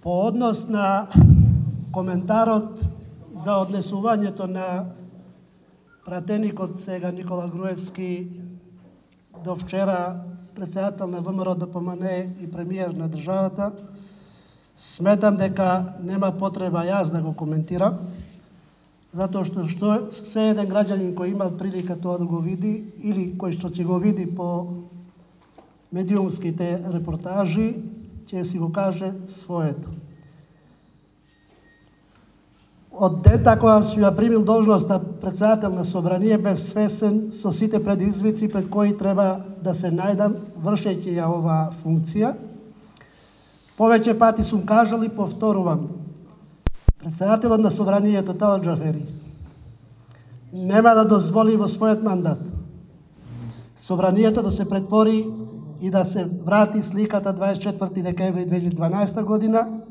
По однос на коментарот за однесувањето на пратеникот сега Никола Груевски до вчера председател на ВМРО ДПМН и премиер на државата, сметам дека нема потреба јас да го коментирам, затоа што се еден граѓанин кој има прилика тоа да го види или кој што ќе го види по медиумските репортажи, ќе си го каже своето. Од дета кога си ја примил должност на председател на собрание, бев свесен со сите предизвици пред кои треба да се најдам вршејќи ја оваа функција. Повеќе пати сум кажал и повторувам. Председателот на собранието Талат Џафери нема да дозволи во својот мандат собранието да се претвори и да се врати сликата 24 декември 2012 година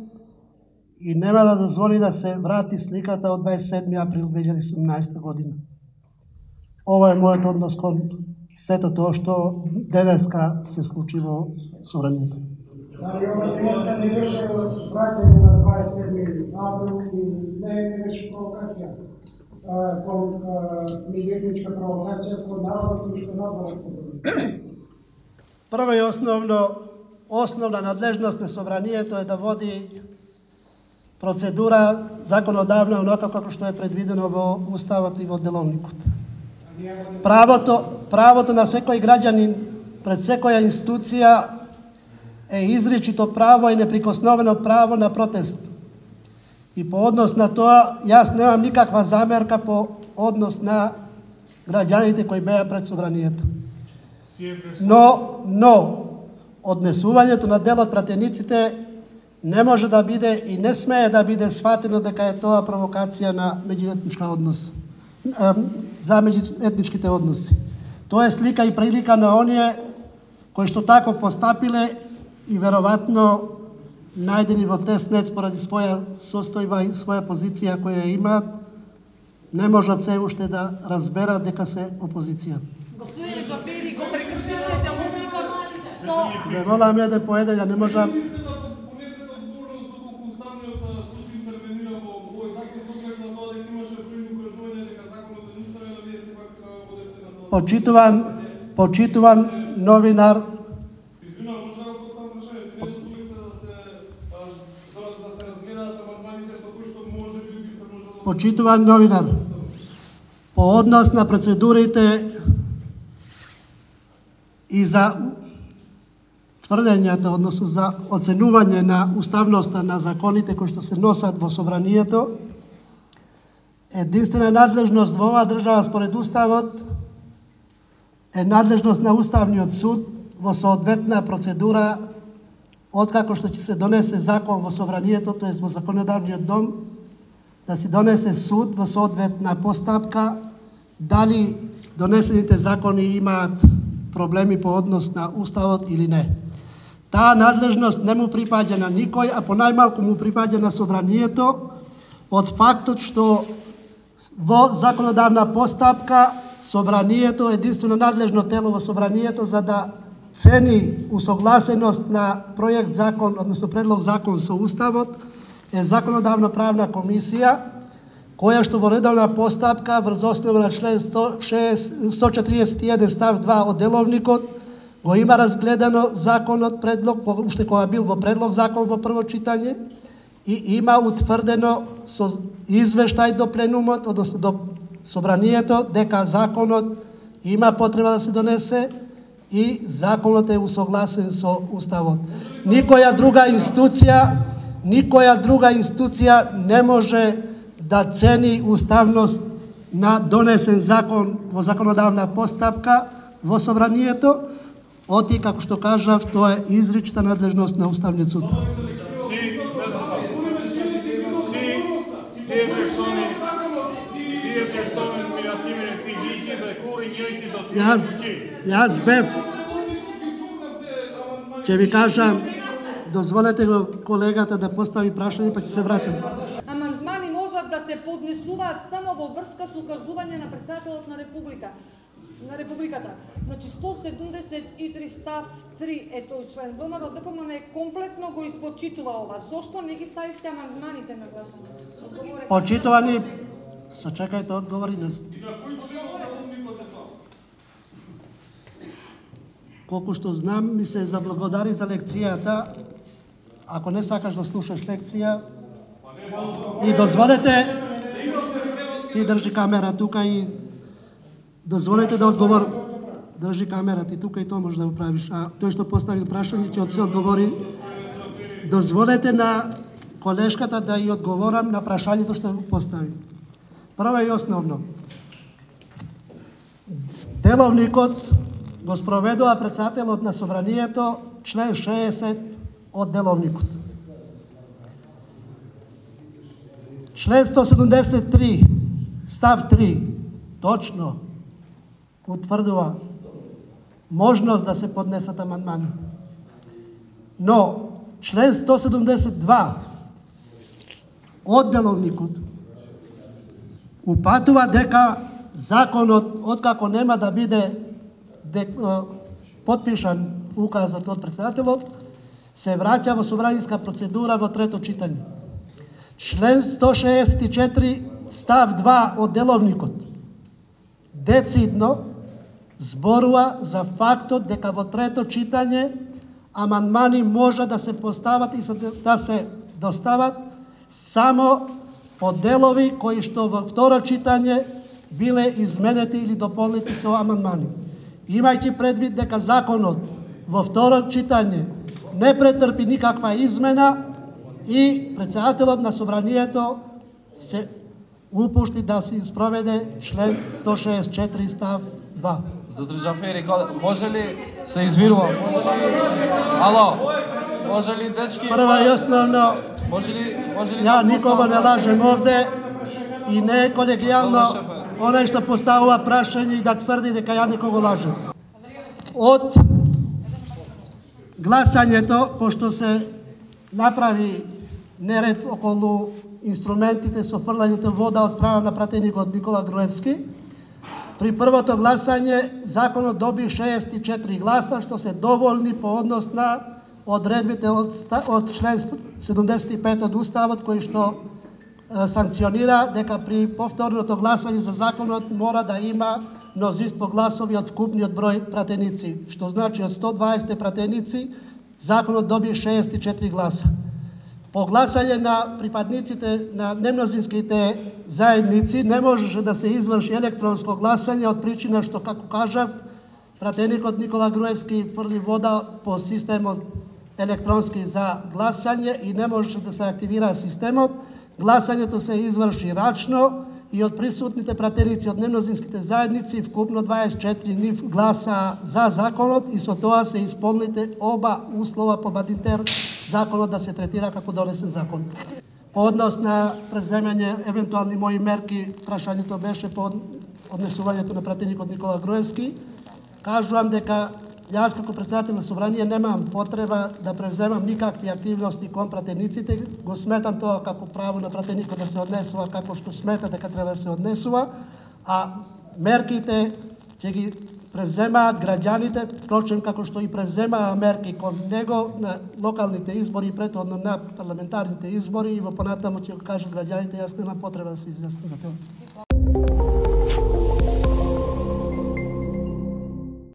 и нема да дозволи да се врати сликата од 27 април 2017 година. Ова е мојот однос кон сето тоа што денеска се случи во собранието. Дали ова денеска не беше враќање на 27 април и не беше провокација, меѓуетничка провокација кон народот и што надворот? Прво и основна надлежност на собранието е да води процедура законодавна онака како што е предвидено во Уставот и во Деловникот. Правото на секој граѓанин пред секоја институција е изричито право и неприкосновено право на протест. И по однос на тоа, јас немам никаква замерка по однос на граѓаните кои беа пред собранието. Но однесувањето на дел од пратениците не може да биде и не смее да биде сватено дека е тоа провокација на меѓуетничка однос, за меѓуетничките односи. Тоа е слика и прилика на оние кои што тако постапиле и веројатно најдени во теснец поради своја состојба и своја позиција која имаат, не можат се уште да разберат дека се опозиција. Господине Џафери, го прекршивте Деловникот со... Ве молам еден по еден, не можам... Почитуван новинар, по однос на процедурите и за тврдењата, односно за оценување на уставноста на законите кои што се носат во собранието, единствена надлежност во оваа држава според Уставот е надлежност на Уставниот суд во соодветна процедура откако што ќе се донесе закон во собранието, тоа во законодавниот дом, да се донесе суд во соодветна постапка дали донесените закони имаат проблеми по однос на Уставот или не. Таа надлежност не му припаѓа на никој, а понајмалку му припаѓа на собранието од фактот што во законодавна постапка собранието е единствено надлежно тело во собранието за да цени усогласеност на проект закон, односно предлог закон со Уставот, е законодавна правна комисија, која што во редовна постапка врз основа на член 141 став 2 од Деловникот го има разгледано законот предлог, уште кога бил во предлог закон во прво читање, и има утврдено со извештај до пленумот, односно до собранието, дека законот има потреба да се донесе и законот е усогласен со Уставот. Никоја друга институција не може да цени уставност на донесен закон во законодавна постапка во собранието, оти, како што кажав, тоа е изрична надлежност на Уставниот суд. Јас бев, ќе ви кажам, дозволете го колегата да постави прашање, па ќе се вратам. Амандмани можат да се поднесуваат само во врска со укажување на председателот на Република. на Републиката. Значи 173 став 3 е тој член. ВМРО ДПМН комплетно го испочитува ова. Зошто не ги ставивте амандманите на гласување? Почитувани, сочекајте одговори. Колку што знам, ми се заблагодари за лекцијата. Ако не сакаш да слушаш лекција, и дозволете, ти држи камера тука и дозволете да одговорам. Држи камера ти тука и тоа може да го правиш. А тој што постави прашање ќе од се одговори. Дозволете на колешката да ја одговорам на прашањето што го постави. Прво и основно. Деловникот го спроведува председателот на собранието, член 60 од деловникот. Член 173, став 3, точно утврдува можност да се поднесат амандмани. Но член 172 од деловникот упатува дека законот, откако нема да биде подпишан указот од председателот, се враќа во собраниска процедура во трето читање. Член 164 став 2 од деловникот децидно зборува за фактот дека во трето читање амандмани може да се постават и да се достават само по делови кои што во второ читање биле изменети или дополнети со амандмани. Имајќи предвид дека законот во второ читање не претрпи никаква измена и председателот на собранието се упушти да се спроведе член 164 став 2. Доктор Джафери, може ли се извинувам? Може ли? Ало. Може ли дечки? Прво и основно, може ли ја никого не лажем овде и не е колегијално оној што поставува прашање и да тврди дека ја никого лажем. Од гласањето, пошто се направи неред околу инструментите со фрлањето вода од страна на пратеникот Никола Груевски, при првото гласање законот доби 64 гласа, што се доволни по однос на одредбите од член 75 од Уставот, кој што санкционира дека при повторното гласање за законот мора да има мнозинство гласови од вкупниот број пратеници, што значи од 120 пратеници законот доби 64 гласа. По гласање на припадниците на немнозинските заедници не можеше да се изврши електронско гласање од причина што, како кажав, пратеникот Никола Груевски фрли вода по системот електронски за гласање и не можеше да се активира системот. Гласањето се изврши рачно и од присутните пратеници од немнозинските заедници вкупно 24 нив гласа за законот и со тоа се исполните оба услова по Бадинтер законот да се третира како донесен закон. По однос на превземање евентуални мои мерки, прашањето беше по однесувањето на пратеникот Никола Груевски. Кажувам дека јас како председател на собрание немам потреба да превземам никакви активности кон пратениците, го сметам тоа како право на пратеникот да се однесува како што смета дека треба да се однесува, а мерките ќе ги превземаат граѓаните, впрочем како што и превземаа мерки кон него на локалните избори и претходно на парламентарните избори и во понатаму ќе го кажат граѓаните, јас немам потреба да се изјаснам за тоа.